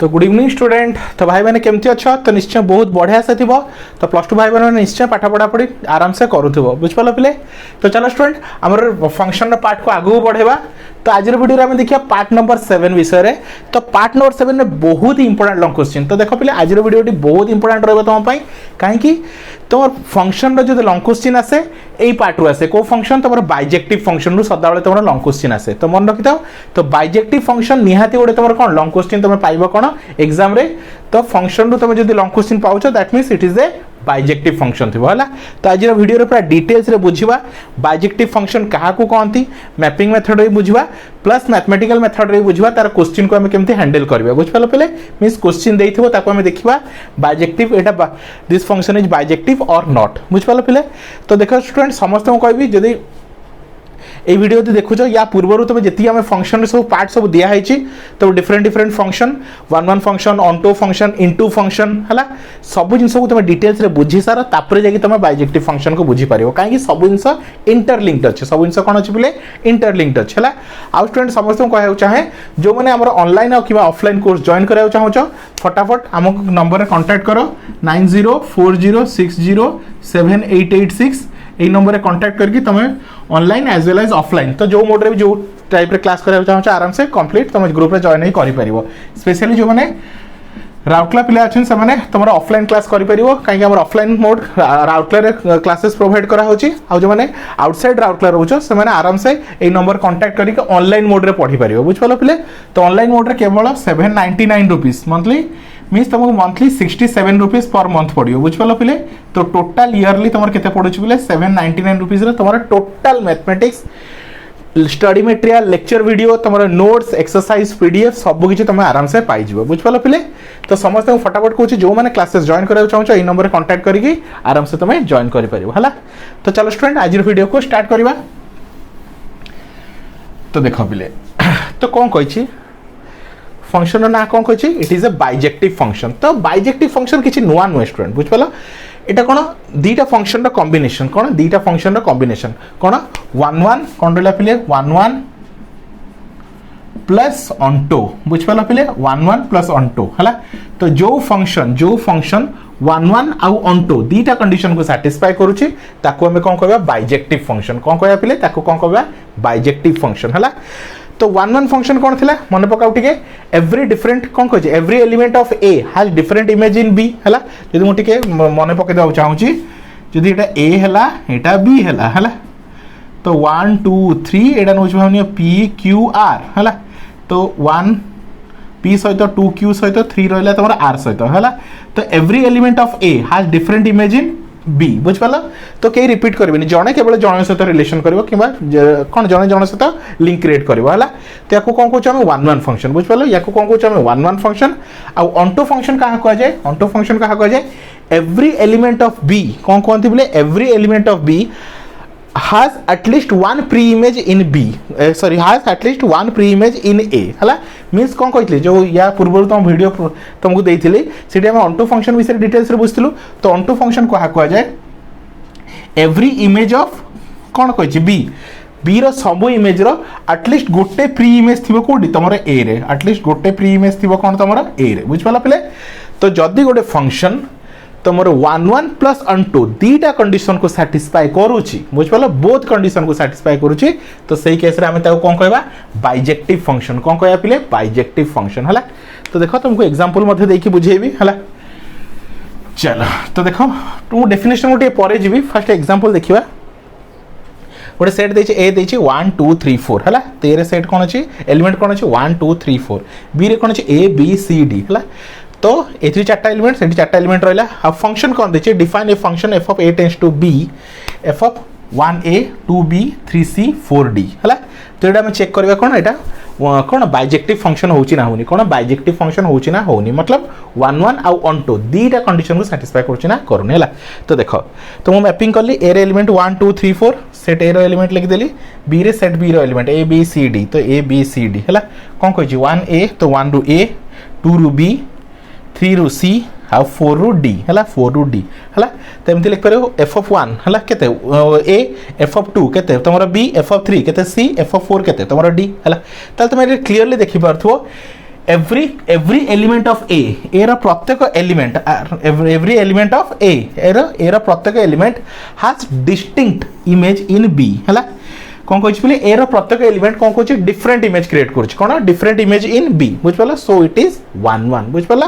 तो good evening student. तो भाई मैंने केमती अच्छा तो निश्चय बहुत बढ़िया से थो। तो प्लस टू भाई मैंने निश्चय पाठ पढ़ापढ़ी आराम से करूँ बुझिपाल पे। तो चलो स्टूडेंट आमर फंक्शन पार्ट को आगू बढ़ेगा। तो आज वीडियो में देखिए पार्ट नंबर 7 विषय में। तो पार्ट नंबर 7 में बहुत ही इंपोर्टेंट लॉन्ग क्वेश्चन। तो देखो पे आज वीडियो बहुत इंपोर्टेंट रहा तुम कहीं तुम फंक्शन जो लॉन्ग क्वेश्चन आसे यही पार्ट रू आसे को फंक्शन तुम बाइजेक्टिव फंक्शन रू सदा तुम लॉन्ग क्वेश्चन आसे। तो मन रखी था तो बाइजेक्टिव फंक्शन निहाती गोटे तुम कौन लॉन्ग क्वेश्चन तुम पाइब कौन एग्जाम रे। तो फंक्शन रू तुम जो long question pouch that means it is a bijective function थी है। तो आज वीडियो पूरा डिटेल्स रे बुझा बाइजेक्टिव फंक्शन क्या कहती मैपिंग मेथड रे बुझा प्लस मैथमेटिकल मेथड रे बुझा तार क्वेश्चन को हमें केमती हैंडल करबा बुझिपाल पे। मींस क्वेश्चन देइथिबो ताको हमें देखिबा bijective Etah this function is bijective और नॉट बुझिपाल पे। तो देखो स्टूडेंट समस्त को कहबी जदी এই ভিডিও দেখুছ या पूर्वर तुम जी आम फंक्शन सब पार्ट सब दिखाई तो different different function one one function onto function into function है सब जिन को तुम डिटेल्स बुझी सार तापर जाकि तुम बाइजेक्टिव फंक्शन को बुझी पार कहीं सब जिन इंटरलिंक्ड अच्छे सब जिन कौन अच्छे बोले इंटरलिंक्ड अच्छे है। आउ स्टूडेंट समस्त कहूँ चाहे जो मैंने आम ऑनलाइन और ऑफलाइन कोर्स जॉइन करा चाहो फटाफट आम नंबर कांटेक्ट करो 9040607886 यही नंबर में कांटेक्ट करके तुम्हें online as well as offline तो जो मोड रे जो टाइप रे क्लास करा चाहो आराम से कंप्लीट तुम ग्रुप रे जॉइन ही करि परिबो। स्पेशली जो माने राउरकेला पिला अछन से माने तुमरा ऑफलाइन क्लास करि परिबो काहे हमर ऑफलाइन मोड राउरकेला रे क्लासेस प्रोवाइड करा होची। आ जो माने आउटसाइड राउरकेला रहउछो से माने आराम से एई नंबर कांटेक्ट करके ऑनलाइन मोड रे पढी परिबो बुझपालो पिले। तो ऑनलाइन मोड रे केवल 799 रुपीस मंथली मीन्स तुमको मंथली 67 रुपीज पर मंथ पड़ो बुझिपाल पे। तो टोटाल इयरली तुम केते पड़ुछ बोले 799 रुपीज रे तुम total mathematics study material lecture video तुम नोट्स एक्सरसाइज पीडीएफ सब किसी तुम आराम से पाई बुझिपाल पे। तो समस्त फटाफट कहूँ जो मैंने क्लासेस जॉइन करा चाहो यही नंबर कांटेक्ट करके आराम से तुम जॉइन कर है। तो चलो स्टूडेंट आज वीडियो को स्टार्ट करवा। तो देख पे तो कौन कही फंक्शन ना कौन कही it is a bijective function. तो बाइजेक्टिव फंक्शन किसी नुआ नुए स्टूडेंट बुझिपाल एटा कौन दीटा फंक्शन कॉम्बिनेशन कौन दीटा फंक्शन कॉम्बिनेशन कौन 1 1 कौन रहा पे 1 1 प्लस ऑनटो बुझिपाल पे 1 1 प्लस ऑनटो है। तो जो फंक्शन 1 1 आउ ऑनटो दीटा कंडीशन को सैटिस्फाई करूची ताको हमें कौन कहबा बाइजेक्टिव फंक्शन कौन कहबा पे ताको कौन कहबा बाइजेक्टिव फंक्शन है। तो 1 1 फंक्शन कौन थिला मन पकाउ टिके एवरी डिफरेंट कौन कह every element of A has different image in B है। जदि मु टिके मन पके दउ चाहूची जदि एटा ए हैला एटा बी हैला तो 1 2 3 एटा नोच भावनी पी क्यू आर है। तो 1 पी सहित 2 क्यू सहित 3 रहला तमरा आर सहित है। तो every element of A has different image in B बुझिपाल। तो कई रिपीट करेंगे जड़े केवल जन सहित रिलेशन कर कौन जड़े जन सहित लिंक क्रिएट कर है। तो या कौन कौन 1 1 फंक्शन बुझिपाल या कौन कौन 1 1 फंक्शन आउ ऑनटो फंक्शन क्या कहुए ऑनटो फंक्शन क्या कहुए एवरी एलिमेंट ऑफ बी कौन कहते बोले every element of B has at least one pre-image in B sorry has at least one pre-image in A है। मीन्स कौन कही जो या पूर्व तुम वीडियो तुमको देती से ऑनटू फंक्शन विषय डिटेल्स बुझलु। तो ऑनटू फंक्शन क्या कहुए एवरी इमेज ऑफ कौन कही बी रो सब इमेज रो एटलिस्ट गोटे प्री इमेज थी कौटी तुम ए रे एटलिस्ट गोटे प्री इमेज थी कौन तुम ए रे बुझिपाल पे। तो जदि गोटे फंक्शन तुम 1 1 प्लस ऑनटू दीटा कंडीशन को सैटिस्फाई करूची बुझिपाल बोथ कंडीशन को सैटिस्फाई करूची तो सही केस रे हमें कौन कहबा बाइजेक्टिव फंक्शन कौन कहबा पिले बाइजेक्टिव फंक्शन है। तो देखो तुमको एग्जांपल मध्ये देखि बुझेबी है। चलो तो देखो तुम डेफिनेशन गोटे परे जीवी फर्स्ट एग्जांपल देखिबा। गोटे सेट देछि ए देछि 1 2 3 4 है। तो ए रे सेट कौन अछि एलिमेंट कौन अछि 1 2 3 4 बी रे कौन अछि ए बी सी डी है। तो ए चार्टा एलिमेंट से चार्टा एलिमेंट रहा। अब फंक्शन कौन देखिए define a function f of A tends to B f of 1a 2b 3c 4d है। तो ये आम चेक करवा कौन यहाँ कौन बाइजेक्टिव फंक्शन होची ना होनी कौन बाइजेक्टिव फंक्शन होची ना होनी मतलब 1 1 आउ ऑनटू दीटा कंडीशन को सैटिस्फाई करूची ना करूनी है। तो देख तो मुझे मैपिंग कली ए रे एलिमेंट 1 2 3 4 सेट ए रो एलिमेंट लिखिदेली बी रे सेट बी रो element A B C D. तो ए बी सी डी है कौन कही 1a तो 1 रू ए 2 रू बी 3 रू सी हाँ 4 रू डी है 4 रू डी है। तो एमती लिख पार एफ ऑफ 1 है केते ए एफ ऑफ 2 केते तुम बी एफ ऑफ 3 केते सी एफ ऑफ 4 केते तुम डी है। तुम क्लीयरली देखिपार एवरी एलिमेंट ऑफ ए एर प्रत्येक element every element of A एर प्रत्येक element has distinct image in B है कौन कह एर प्रत्येक एलिमेंट कौन कह डिफरेंट इमेज क्रिएट कौन डिफरेंट इमेज इन बी बुझिपाल सो इट इज 1 1 बुझिपाल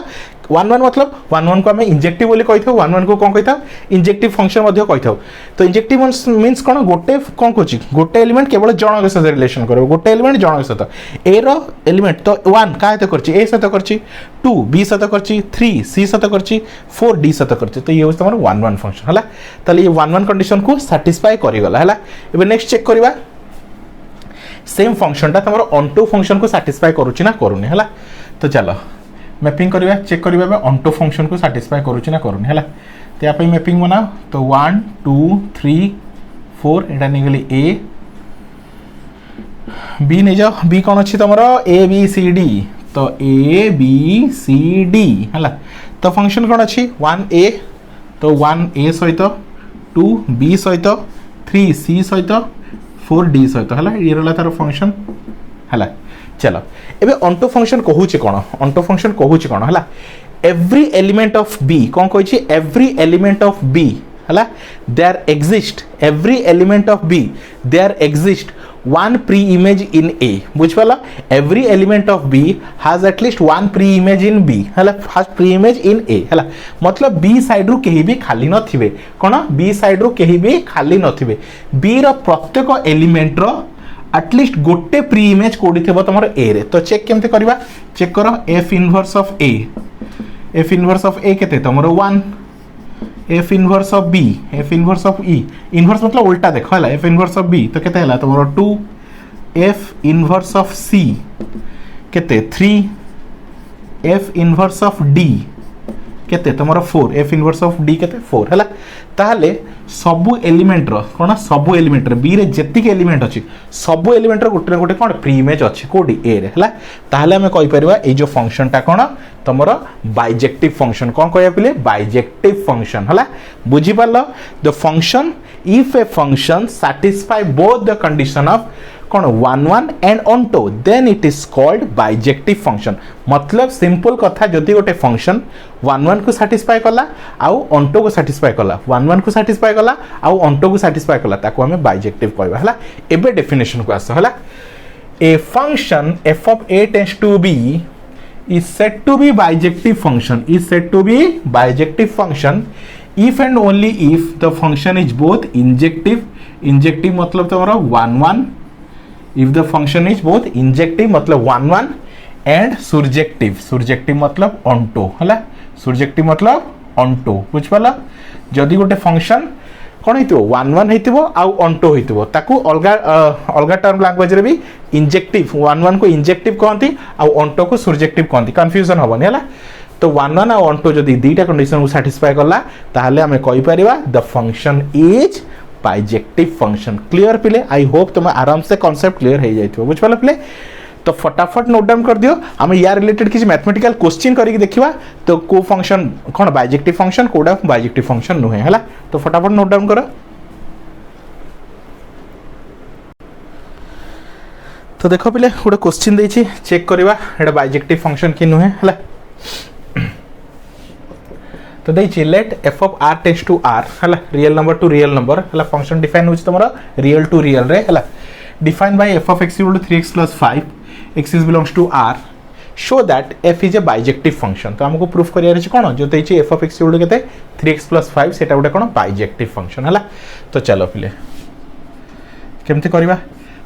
1 1 मतलब 1 1 को आम इंजेक्टिव बोली कही था 1 1 को कौन कही इंजेक्टिव फंक्शन कही था तो इंजेक्टिव मीन्स कौन गोटे कौन कह गोटे एलिमेंट केवल जन के सहित रिलेशन कर गोटे एलिमेंट जन के सहित ए एलिमेंट तो 1 क्या सहित ए सहित कर 2 बी सहित कर 3 सी सहित कर 4 डी सहित कर तो ये हूँ तुम 1 1 फंक्शन है ताले ये 1 1 कंडीशन को सैटिस्फाई करगला है एबे नेक्स्ट चेक करवा सेम फंक्शन टा तुम ऑनटू फंक्शन को सैटिस्फाई करूची ना करूनी है तो चलो मैपिंग करवा चेक करवा ऑनटू फंक्शन को सैटिस्फाई करूची ना करूनी है तो यहाँ मैपिंग बनाओ तो 1 2 3 4 एटा निगली ए बी नहीं जाओ बी कौन अच्छी तुम ए बी सी डी तो ए बी सी डी है तो फंक्शन कौन अच्छी 1 ए तो 1 ए सहित 2 बी सहित 3 सी सहित 4 डी सहित है ये रहा तार फंक्शन है चलो एबे ऑनटो फंक्शन कहूची कौन ऑनटो फंक्शन कहूची कौन है एवरी एलिमेंट ऑफ बी कौन कही एवरी एलिमेंट ऑफ बी है there exist every element of B there exist one pre image in A बुझिपाल every element of B has at least one pre image in B है has pre image in A है मतलब B side रु कहीं भी खाली नथिबे कौन B side रु कहीं भी खाली नथिबे बी रो प्रत्येक एलिमेंट रो एटलिस्ट गोटे प्री इमेज कोडी थेबो तमर ए रे तो चेक केमते करबा चेक करो F inverse of A F inverse of A केते तमर 1 F inverse of B F inverse of ई इनवर्स मतलब उल्टा देखो है एफ इनवर्स ऑफ बी तो केते हला तमर 2 एफ इनवर्स ऑफ सी केते 3 एफ इनवर्स ऑफ डी केते तमर 4 एफ इनवर्स ऑफ डी केते 4 हला ताहले सबु एलिमेंट रो कोन सबु एलिमेंट रो बी रे जेतिक एलिमेंट अछि सबु एलिमेंट रो गोटे गोटे कोन प्री इमेज अछि कोडी ए रे हला ताहले हमें कहि परबा ए जो फंक्शन ता कोन तमरो बाइजेक्टिव फंक्शन कोन कहया पिले बाइजेक्टिव फंक्शन हला बुझी पालो the function if a function satisfy both the condition of कौन 1 1 and onto then it is called bijective function मतलब सिंपल कथा जदि गोटे फंक्शन 1 1 को सैटिस्फाई कला आउ ऑनटो को सैटिस्फाई कला 1 1 को सैटिस्फाई कला आउ ऑनटो को सैटिस्फाई कला ताको हमें बाइजेक्टिव कहबा हला एबे डेफिनेशन को आस हला a function f of a tends to b is said to be bijective function if and only if the function is both injective मतलब तुम्हारा 1 1 if the function is both injective मतलब 1 1 and surjective मतलब onto हला surjective मतलब onto बुझ पाला जदि गोटे फंक्शन कौन हेतिबो 1 1 हेतिबो आ onto हेतिबो ताकू अलगा टर्म लैंग्वेज रे भी इंजेक्टिव 1 1 को इंजेक्टिव कहंती आ onto को surjective कहंती कंफ्यूजन होबनी हला तो 1 1 आ onto जदि दीटा कंडीशन को सैटिस्फाई करला ताहले हमें कहि परिबा the function is bijective function clear पिले आई होप तुम आराम से कॉन्सेप्ट क्लियर हो जाइए बुझ पाल पिले तो फटाफट नोट डाउन कर दियो आम या रिलेटेड किसी मैथमेटिकल क्वेश्चन करके देखिबा तो को फंक्शन कौन बाइजेक्टिव फंक्शन कोडा बाइजेक्टिव फंक्शन नुहे हला तो फटाफट नोट डाउन करो तो देखो पिले गोटे क्वेश्चन देछि चेक करबा एटा बाइजेक्टिव फंक्शन कि नुहे हला तो देखिए let F of R tends to R है real number to real number है फंक्शन डिफाइन हो तुम रियल टू रियल रे है define by F of X equal to 3x + 5 X is belongs to R show that F is a bijective function तो हमको proof करियार अछि कोन जो देछि F of X equal to केते 3x + 5 सेटा गोटे कोन बाइजेक्टिव फंक्शन है तो चलो पिले केमते करबा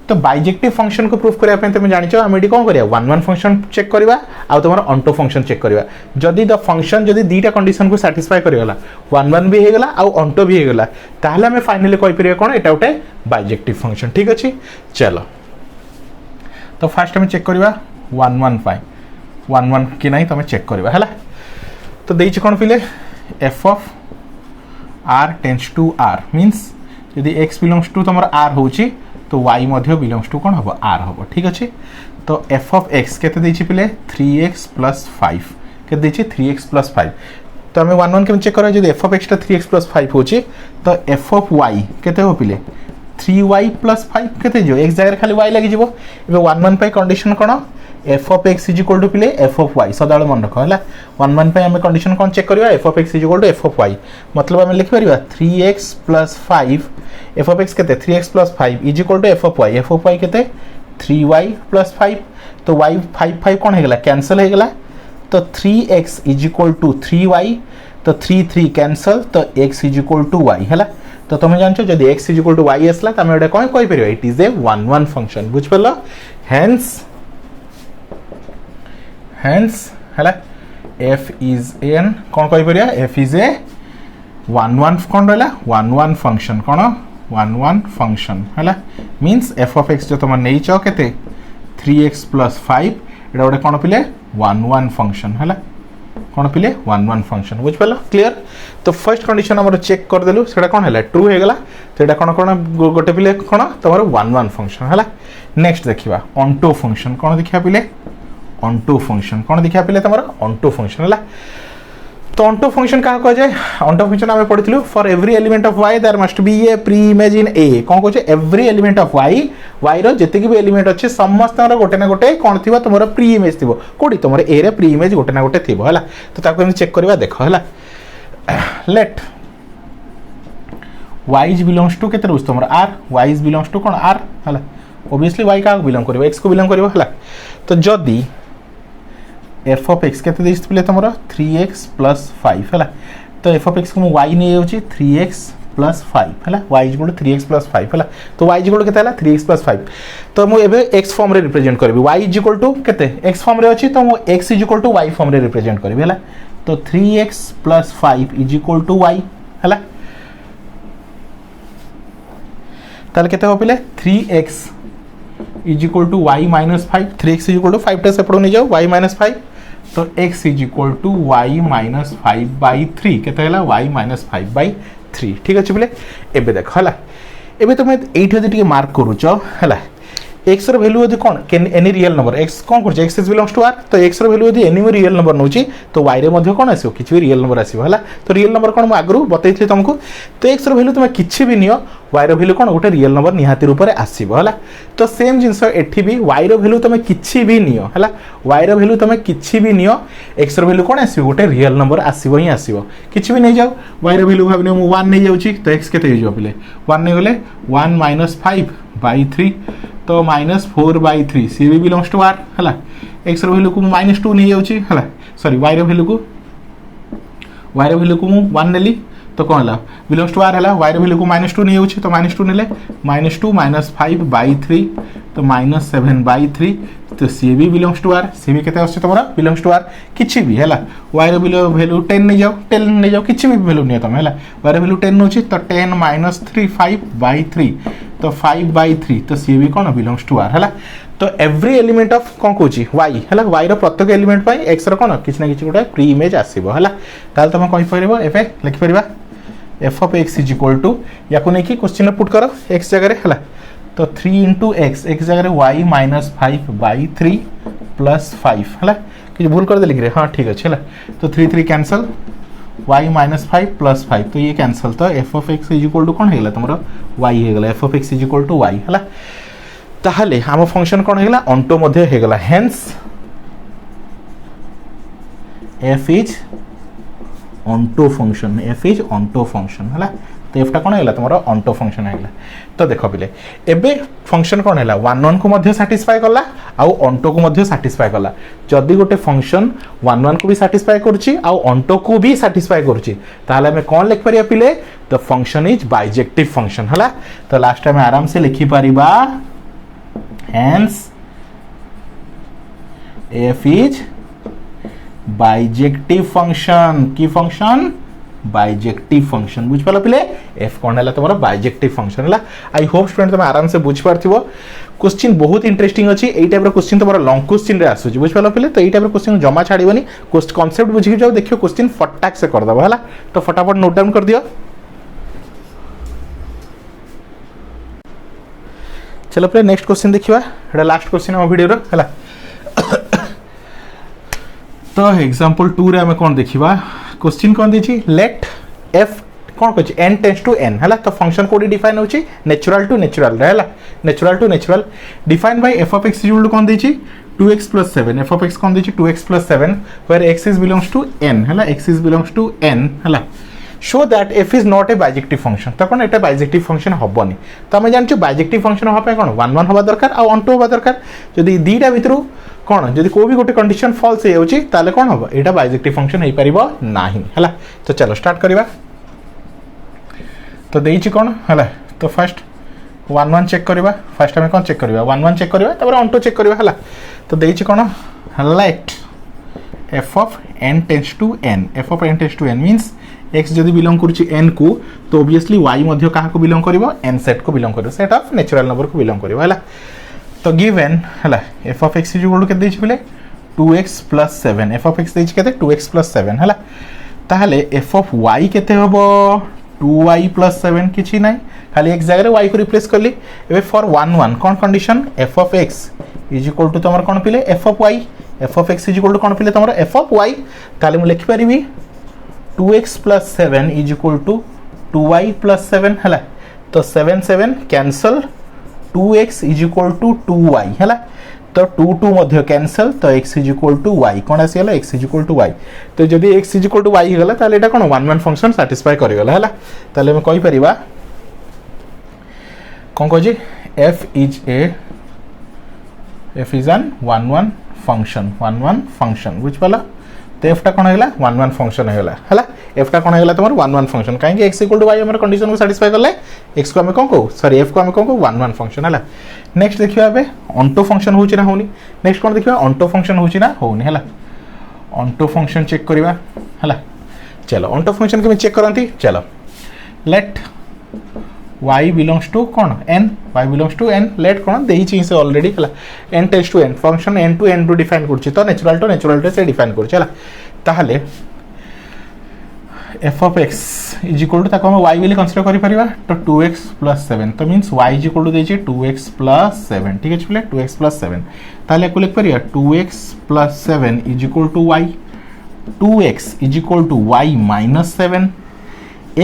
तो बाइजेक्टिव फंक्शन को प्रूफ करबा तुम जानि छ हम एडी कोन करिया 1 1 फंक्शन चेक करबा आ तुमर ऑनटो फंक्शन चेक करबा जदि द फंक्शन जदि दीटा कंडीशन को सैटिस्फाई करियला 1 1 भी हेगला आ ऑनटो भी हेगला ताहले हमें फाइनली कहि परिया कोन एटा उटे बाइजेक्टिव फंक्शन ठीक अछि चलो तो फर्स्ट हम चेक करबा 1 1 5 1 1 कि नहीं तुम चेक करबा हला तो देइ छ कोन पिले f of r tends to r means यदि x belongs to तुमर r होची तो y मध्य बिलोंग्स टू कौन हम r हम ठीक अच्छे तो f of x केते देछि पिले 3x + 5 केते देछि 3x + 5 तो हमें 1 1 के चेक करा जदि f of x ता 3x + 5 होछि तो f of y केते हो पिले 3y + 5 केते जो x जगह खाली y लागि जिवो एबे 1 1 पे कंडीशन कोन f of x is equal to पिले एफ ऑफ वाई सदा मन रख है 1 1 आम कंडीशन कौन चेक करवा f of x is equal to f of y मतलब आम लिखिपर 3x + 5 एफ ऑफ एक्स के 3x + 5 is equal to f of y के 3y + 5 तो y 5 5 कौन होगा कैंसल होगा तो 3x is equal to 3y तो 3 3 कैंसल तो x is equal to y है तो तुम जानछ जब x is equal to y आसला तुम एटा कौन कहि परिबा इट इज ए 1 1 फंक्शन बुझ परला हेंस है f इज एन कौन कहि परिबा f इज ए 1 1 कौन रहला 1 1 फंक्शन कौन 1 1 फंक्शन है मीन्स f ऑफ x जो तुम नहीं छ केते 3x + 5 एटा गोटे कौन पिले 1 1 फंक्शन है कौन पिले 1 1 फंक्शन बुझ पाल क्लियर तो फर्स्ट कंडीशन हमर चेक कर देलु सेटा कौन है ट्रू हो गला तो एटा कौन कौन गोटे पिले कौन तमर 1 1 फंक्शन है नेक्स्ट देखिबा ऑनटो फंक्शन कौन देखिया पिले ऑनटो फंक्शन कौन देखिया पिले तमर ऑनटो फंक्शन है तो ऑनटो फंक्शन क्या कह जाए ऑनटो फंक्शन आम पढ़ी for every element of Y there must be a pre image in A कौन कहे every element of Y Y रेत भी एलिमेंट अच्छे समस्त गोटे ना गोटे कौन थी तुम प्री इमेज थी कौटी तुम ए रे प्री इमेज गोटे ना गोटे थी है तो चेक करवा देख है लेट वाइज बिलोंग्स टू के तुम आर वाइज बिलोंग्स टू कौन आर है ओबियसली वाई क्या बिलोंग कर एक्स को बिलोंग कर तो जदि एफ ऑफ एक्स केते देइस पिले तमरो 3x + 5 है तो एफ ऑफ एक्स को y नहीं जाउची 3x + 5 है y इक्वल टू 3x + 5 है तो y इक्वल केते हला 3x + 5 तो मु एबे x फॉर्म रे रिप्रेजेंट करबी y इक्वल टू केते x फॉर्म रे अछि तो मु x equal to y form रे रिप्रेजेंट करबी है तो 3x + 5 इक्वल टू y है ताले केते हो पिले 3x equal to y - 5 3x equal to 5 टा सेपड़ो नहीं जाओ y - 5 तो x is equal to y - 5/3 केते हला y - 5/3 ठीक अछि बोले एबे देख हला एबे तुम एठी जदि मार्क करूछ हला x रो वैल्यू यदि कोन एनी रियल नंबर x कोन करछ x is belongs to r तो x रो वैल्यू यदि एनी रियल नंबर नउची तो y रे मध्ये कोन आसीओ किछि भी रियल नंबर आसीओ हला तो रियल नंबर कोन म आगरु बतैथि तुमको तो x रो वैल्यू तुम किछि भी नियो y रो वैल्यू कोन गोटे रियल नंबर निहाती रूप रे आसीबो हला तो सेम जिंस एठी भी y रो वैल्यू तुम किछि भी नियो हला y रो वैल्यू तुम किछि भी नियो x रो वैल्यू कोन आसीबो गोटे रियल नंबर आसीबो ही आसीबो किछि भी नै जाओ y रो वैल्यू भाबने मु 1 नै जाउची तो x केते हो पिले 1 नै गले 1 - 5/3 तो -4/3 सी भी बिलोंग्स टू आर है एक्स रो वैल्यू को -2 नहीं जाउची है सॉरी y रो वैल्यू को 1 नेली तो कौन है बिलोंग्स टू आर है y रो वैल्यू को -2 नहीं जाउची तो -2 नेले -2 - 5/3 तो -7/3 तो सी भी बिलोंग्स टू आर सी भी केते आछे तमरा बिलोंग्स टू आर किछि भी है y रो वैल्यू 10 नहीं जाओ किछि भी वैल्यू नहीं तुम है y रो वैल्यू 10 नउची तो 10 - 3 5/3 तो 5/3 तो सी भी कौन बिलोंग्स टू आर है तो एवरी एलिमेंट ऑफ कौन कहूँ y है y रो प्रत्येक एलिमेंट पाई x रो कौन किछि ना किछि गोटे प्री इमेज आसीबो है ताल तुम कहि परबो एफे लिखि परबा F of x is equal to या को नहीं क्वेश्चन पुट करो x जगह रे है तो 3 × x जगह रे y - 5/3 + 5 है कि भूल कर दे लिख रे हां ठीक अछि है तो 3 3 कैंसल y - 5 + 5 तो ये कैंसल तो F of x is equal to कौन हेगला तुमरो y हेगला F of x is equal to y है ताहले हम फंक्शन कौन हेगला ऑनटो मध्ये हेगला hence f is onto function है तो एफटा कौन है तुम ऑनटो फंक्शन है तो देख पिले एबे फंक्शन कौन है 1 1 को मध्य सैटिस्फाई कला आउ ऑनटो को मध्य सैटिस्फाई कला जदि गोटे फंक्शन 1 1 को भी सैटिस्फाई करूची आउ ऑनटो को भी सैटिस्फाई करूची ताहले हमें कौन लिख परिया पिले the function is bijective function है तो लास्ट टाइम आराम से लिखि परिबा hence F is bijective function की फंक्शन बाइजेक्टिव फंक्शन बुझ पाला पिले एफ कौन है तुम बाइजेक्टिव फंक्शन है आई होप स्टूडेंट तुम आराम से बुझ पार्थिबो क्वेश्चन बहुत इंटरेस्टिंग अच्छी एई टाइप रो क्वेश्चन तुम लॉन्ग क्वेश्चन रे आसुची बुझ पाला पिले तो एई टाइप रो क्वेश्चन जमा छाड़ीबनी कांसेप्ट बुझी जाओ देखियो क्वेश्चन फटाक से कर दबो हला तो फटाफट नोट डाउन कर दियो चलो पिले नेक्स्ट क्वेश्चन देखिबा एटा लास्ट क्वेश्चन हम वीडियो रो हला तो एग्जांपल 2 रे हम कोन देखिबा क्वेश्चन कोन देछि लेट f कौन कह n टेंस टू n है तो फंक्शन कोडी डिफाइन होची नेचुरल टू नेचुरल है natural to natural define by f of x equal to कौन देची 2x plus 7 f of x कौन देची 2x plus 7 where x is belongs to n है x is belongs to n है show that f is not a bijective function तो कौन एटा bijective function हबनी तो हम जानछु bijective function हबा पे कौन 1 1 हबा दरकार आ 1 2 हबा दरकार जदी दीटा भितरु कौन जदी को भी गोटे कंडीशन फॉल्स हे होची ताले कौन हबो एटा bijective function हे परिबो नाही हला तो चलो स्टार्ट करिबा तो देइची कौन हला तो फर्स्ट 1 1 चेक करिबा फर्स्ट हम कौन चेक करिबा 1 1 चेक करिबा तबर ऑन टू चेक करिबा हला तो देइची कौन late f of n tends to n f of n tends to n means x जदि बिलोंग करूची n को तो ऑब्वियसली y मध्य कहा को बिलोंग करिवो n सेट को बिलोंग करिवो सेट ऑफ नेचुरल नंबर को बिलोंग करिवो हला तो गिवन हला f of x equal to के देछि बोले 2x plus 7 f of x देछि केते 2x plus 7 हला ताहले f of y केते हबो 2y plus 7 किछि नै खाली x जगह y को रिप्लेस करली एबे फॉर 1 1 कोन condition f of x is equal to तमर कोन पिले f of y f of x is equal to कोन पिले तमर f of y ताले मु लिखि परिबी 2x plus 7 is equal to 2y plus 7 हला तो 7 7 cancel 2x is equal to 2y हला तो 2 2 मध्य कैंसल तो x is equal to y कोन आसी हला x is equal to y तो जदी x is equal to y गला ताले एटा कोन 1 1 फंक्शन सैटिस्फाई करि गला हला ताले हम कहि परिबा कोन कहजी f is an 1 1 function बुझ पाला तो f टा कोन हेला 1 1 फंक्शन हेला हला f टा कोन हेला तमर 1 1 फंक्शन काहे कि x = y हमर कंडीशन को सैटिस्फाई करले x को हम कोन को सॉरी f को हम कोन को 1 1 फंक्शन हला नेक्स्ट देखियो अबे ऑन्टो फंक्शन होची ना होनी नेक्स्ट कोन देखियो ऑन्टो फंक्शन होची ना होनी हला ऑन्टो फंक्शन चेक करबा हला चलो ऑन्टो फंक्शन के में चेक करंती चलो लेट y belongs to कौन n y belongs to n let कौन देही चीज से ऑलरेडी हला n tends to n function n to n to define करछि तो नेचुरल टू से डिफाइन करछि हला ताहले f of x is equal to ताको हम y बेली कंसीडर करि परिबा तो 2x plus 7 तो means y is equal to देछि 2x plus 7 ठीक अछि बोले 2x plus 7 ताले को लिख परिया 2x plus 7 is equal to y 2x is equal to y minus 7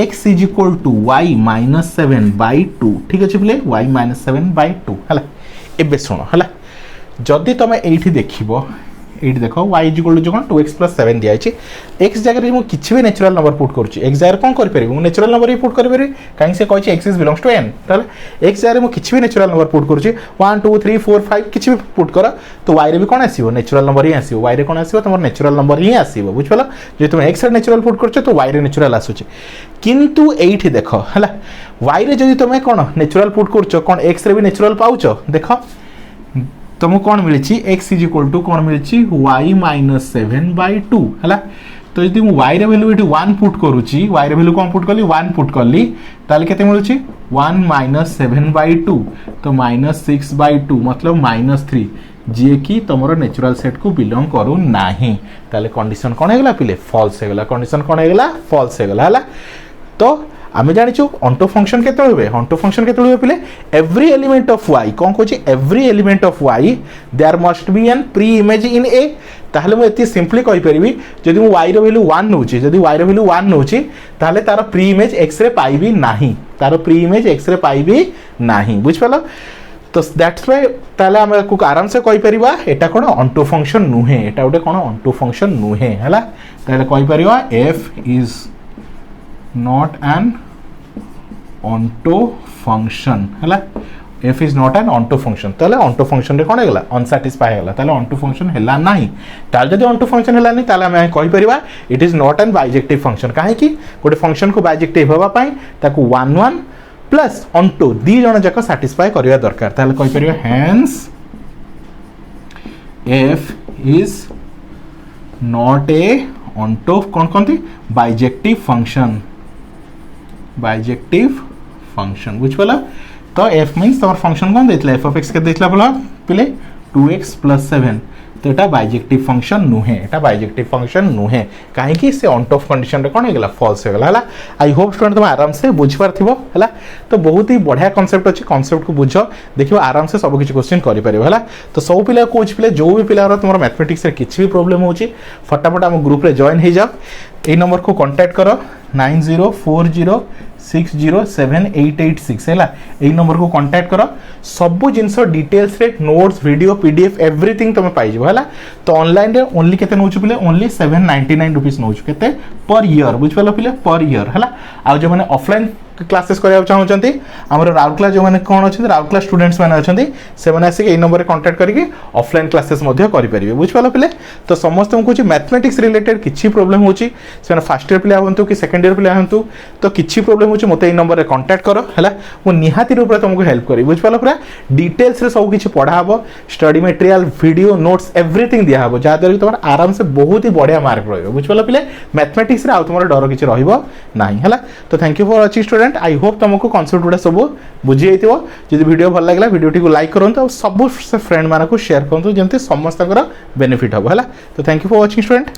x is equal to y minus 7 by 2 ठीक अछि बोले y minus 7 by 2 हला एबे सुनो हला जदी तमे एठी देखिबो एठी देखो y is equal to zone 2x plus 7 दिया अछि x जगह रे मु किछि भी नेचुरल नंबर पुट करछि x जगह कोन कर परिबो नेचुरल नंबर ही पुट कर परिबो काहे से कहछि x is belongs to n तले x जगह रे मु किछि भी नेचुरल नंबर पुट करछि 1 2 3 4 5 किछि भी पुट कर तो y रे भी कोन आसीबो नेचुरल नंबर ही आसीबो y रे कोन आसीबो तमर नेचुरल नंबर ही आसीबो बुझ पला जे तुम x रे नेचुरल पुट करछ तो y रे नेचुरल आसुछि किंतु एठी देखो हला y रे जदी तुमे कोन नेचुरल पुट करछ कोन x रे भी नेचुरल पाउछ देखो तुमको कौन मिली x इज इक्वल टू कौन मिली y माइनस 7 बाय 2 है तो यदि मुझे y रे वैल्यू ये 1 पुट करुच्ची y रे वैल्यू कौन पुट कली 1 पुट कली ताले केते मिलुची 1 माइनस 7 बाय 2 तो माइनस 6 बाय 2 मतलब माइनस 3 जे कि तुमरो नेचुरल सेट को बिलोंग करू नाही ताले कंडीशन कौन हेगला पिले फॉल्स हेगला कंडीशन कौन हेगला फॉल्स हेगला हला तो आमे जानिछु ऑन्टो फंक्शन केते होबे ऑन्टो फंक्शन केते होबे पिले एवरी एलिमेंट ऑफ y कोन कोची every element of y there must be an pre image in a ताहले मु एति सिंपली कहि परिबी जदि मु y रो वैल्यू 1 नउची जदि y रो वैल्यू 1 नउची ताहले तार प्री इमेज x रे पाइबी नाही तार प्री इमेज x रे पाइबी नाही बुझ पालो तो दैट्स व्हाई ताहले हम को आराम से कहि परिबा एटा कोन ऑन्टो फंक्शन नुहे एटा उडे कोन ऑन्टो फंक्शन नुहे हला ताहले कहि परिबा f is not an onto function हला f is not an onto function ताले onto function रे कोन हेगला अनसैटिस्फाई हेगला ताले onto function हेला नाही ताले जदी onto function हेला नहीं ताले हम कहि परिबा it is not an bijective function काहे कि गोटे फंक्शन को bijective होबा पई ताकू 1 1 प्लस onto दी जण जक सैटिस्फाई करिया दरकार ताले कहि परिबा hence f is not a onto cone कोनती bijective function बुझ पला तो f मींस तोर फंक्शन कोन देतला f of x के देतला बोला पिले 2x plus 7 तो एटा बाइजेक्टिव फंक्शन नुहे, एटा बाइजेक्टिव फंक्शन नुहे कहीं से ऑन टू ऑफ कंडीशन रे कोन हेगला फॉल्स हेगला हला। आई होप स्टूडेंट तुम आराम से बुझ पारथिबो हला। तो बहुत ही बढ़िया कांसेप्ट अछि, कांसेप्ट को बुझो देखियो आराम से सब किछि क्वेश्चन करि परिबो हला। तो सब पिला कोच पिले जो भी पिला तुम मैथमेटिक्स रे किछि भी प्रॉब्लम होछि फटाफट हम ग्रुप रे जॉइन हे जाओ। ए नंबर को कांटेक्ट करो 9040607886 है यही नंबर को कांटेक्ट करो। सब जिनस डिटेल्स रे नोट्स वीडियो पीडीएफ एवरीथिंग तुम पाई है। तो ऑनलाइन रे ओनली केते नौछु पिले ओनली 799 रुपीस नौछु केते पर ईयर बुझ पालो पिले पर ईयर है। आ जो माने ऑफलाइन क्लासेस करिया चाहउचंती हमर राउरकेला जो माने कोन अछि राउरकेला स्टूडेंट्स माने अछंती से माने आसी ए नंबर रे कांटेक्ट करके ऑफलाइन क्लासेस मध्ये करि परिबे बुझ पालो पिले। तो समस्त को मैथमेटिक्स रिलेटेड किछि प्रॉब्लम होछि से फर्स्ट ईयर पिले आहंतु कि सेकंड ईयर पिले आहंतु तो किछि प्रॉब्लम होछि मते ए नंबर रे कांटेक्ट करो हला। मो निहाती रूप रे तुमको हेल्प करी बुझ पालो पूरा डिटेल्स रे सब किछि पढा हबो study material video notes everything दिया हबो जा द्वारा तुम आराम से बहुत ही बढ़िया मार्क रहइबो बुझ पालो पिले। मैथमेटिक्स रे आ तुमर डर किछि रहिबो नाही हला। तो thank you for watching student. I hope तुमको कॉन्सेप्ट गुड़ा सब बुझी जाइथिबो। जदि वीडियो भल लागला वीडियो को लाइक करंतु और सब फ्रेंड मानको शेयर करंतु जेंति समस्त बेनिफिट हबो हला। तो thank you for watching student.